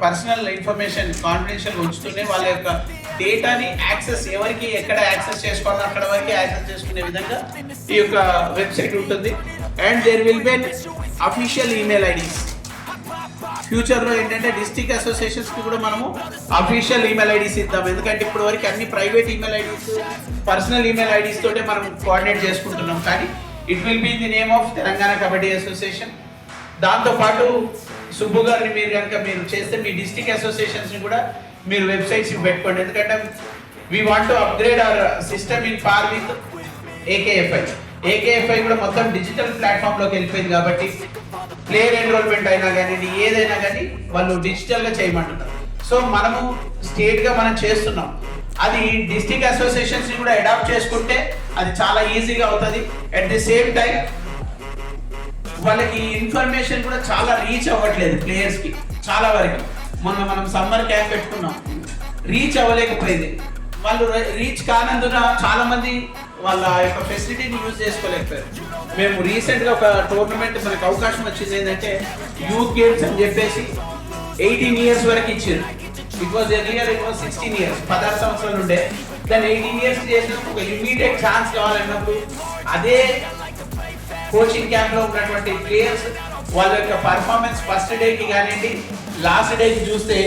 Personal information confidential ఉంచుతూనే వాళ్ళ యొక్క డేటాని యాక్సెస్ ఎవరికి ఎక్కడ యాక్సెస్ చేసుకోవాలో అక్కడ వరకు యాక్సెస్ చేసుకునే విధంగా ఈ యొక్క వెబ్సైట్ ఉంటుంది. And there will be official email IDs. ఫ్యూచర్లో ఏంటంటే డిస్ట్రిక్ట్ అసోసియేషన్స్కి కూడా మనము అఫీషియల్ ఈమెయిల్ ఐడీస్ ఇద్దాం. ఎందుకంటే ఇప్పుడు వరకు అన్ని private email IDs, personal email IDs తోటే మనం కోఆర్డినేట్ చేసుకుంటున్నాం. కానీ it will be in the name of Telangana kabaddi association. దాంతోపాటు సుబ్బు గారిని మీరు చేస్తే మీ డిస్ట్రిక్ట్ అసోసియేషన్స్ని కూడా మీరు వెబ్సైట్స్ పెట్టుకోండి. ఎందుకంటే we want to upgrade our system in par with AKFI. AKFI కూడా మొత్తం డిజిటల్ ప్లాట్ఫామ్లోకి వెళ్ళిపోయింది కాబట్టి ప్లేయర్ ఎన్రోల్మెంట్ అయినా కానీ ఏదైనా కానీ వాళ్ళు డిజిటల్గా చేయమంటున్నారు. సో మనము స్టేట్గా మనం చేస్తున్నాం. అది డిస్ట్రిక్ట్ అసోసియేషన్స్ని కూడా అడాప్ట్ చేసుకుంటే అది చాలా ఈజీగా అవుతుంది. అట్ ది సేమ్ టైం వాళ్ళకి ఇన్ఫర్మేషన్ కూడా చాలా రీచ్ అవ్వట్లేదు ప్లేయర్స్కి. చాలా వరకు మనం సమ్మర్ క్యాంప్ పెట్టుకున్నాం, రీచ్ అవ్వలేకపోయింది. వాళ్ళు రీచ్ కానందున చాలా మంది వాళ్ళ యొక్క ఫెసిలిటీని యూజ్ చేసుకోలేకపోయారు. మేము రీసెంట్గా ఒక టోర్నమెంట్ మనకు అవకాశం వచ్చింది. ఏంటంటే యూత్ గేమ్స్ అని చెప్పేసి 18 years వరకు ఇచ్చారు. ఇట్ వాజ్ 16 years, 16 సంవత్సరాలు ఉండే. దాన్ని 18 years చేసినప్పుడు ఒక ఇమీడియట్ ఛాన్స్ కావాలన్నప్పుడు అదే కోచింగ్ క్యాంప్లో ఉన్నటువంటి ప్లేయర్స్ వాళ్ళ యొక్క పర్ఫార్మెన్స్ ఫస్ట్ డేకి కానివ్వండి లాస్ట్ డేకి చూస్తే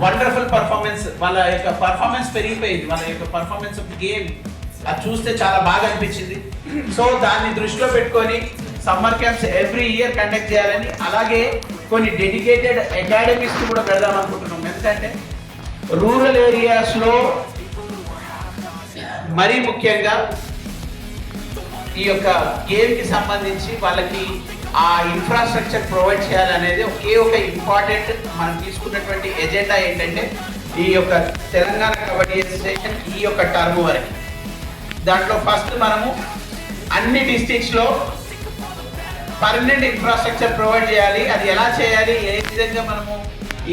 వండర్ఫుల్ పర్ఫార్మెన్స్, వాళ్ళ యొక్క పర్ఫార్మెన్స్ పెరిగిపోయింది. వాళ్ళ యొక్క పర్ఫార్మెన్స్ ఆఫ్ గేమ్ అది చూస్తే చాలా బాగా అనిపించింది. సో దాన్ని దృష్టిలో పెట్టుకొని summer camps every year conduct చేయాలని, అలాగే కొన్ని డెడికేటెడ్ అకాడమీస్ కూడా పెడదాం అనుకుంటున్నాం. ఎందుకంటే రూరల్ ఏరియాస్లో మరీ ముఖ్యంగా ఈ యొక్క గేమ్కి సంబంధించి వాళ్ళకి ఆ ఇన్ఫ్రాస్ట్రక్చర్ ప్రొవైడ్ చేయాలనేది ఒకే ఒక ఇంపార్టెంట్ మనం తీసుకున్నటువంటి ఎజెండా. ఏంటంటే ఈ యొక్క తెలంగాణ కబడ్డీ అసోసియేషన్ ఈ యొక్క టర్మ్ వరకు దాంట్లో ఫస్ట్ మనము అన్ని డిస్ట్రిక్ట్స్లో పర్మనెంట్ ఇన్ఫ్రాస్ట్రక్చర్ ప్రొవైడ్ చేయాలి. అది ఎలా చేయాలి, ఏ విధంగా మనము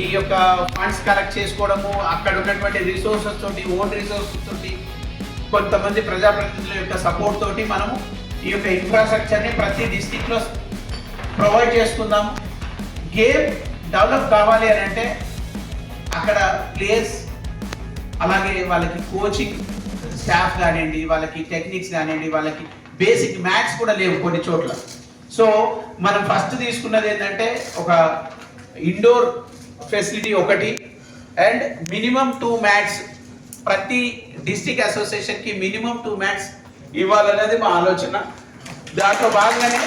ఈ యొక్క ఫండ్స్ కలెక్ట్ చేసుకోవడము, అక్కడ ఉన్నటువంటి రిసోర్సెస్ తోటి, ఓన్ రిసోర్సెస్ తోటి, కొంతమంది ప్రజాప్రతినిధుల యొక్క సపోర్ట్ తోటి మనము ఈ యొక్క ఇన్ఫ్రాస్ట్రక్చర్ని ప్రతి డిస్ట్రిక్ట్లో ప్రొవైడ్ చేసుకుందాము. గేమ్ డెవలప్ కావాలి అని అంటే అక్కడ ప్లేయర్స్, అలాగే వాళ్ళకి కోచింగ్ స్టాఫ్ కానివ్వండి, వాళ్ళకి టెక్నిక్స్ కానివ్వండి, వాళ్ళకి బేసిక్ మ్యాథ్స్ కూడా లేవు కొన్ని చోట్ల. సో మనం ఫస్ట్ తీసుకున్నది ఏంటంటే ఒక ఇండోర్ ఫెసిలిటీ ఒకటి అండ్ మినిమం 2 మ్యాట్స్ ప్రతి డిస్ట్రిక్ట్ అసోసియేషన్కి మినిమం 2 మ్యాట్స్ ఇవ్వాలనేది మా ఆలోచన. దాంట్లో భాగంగానే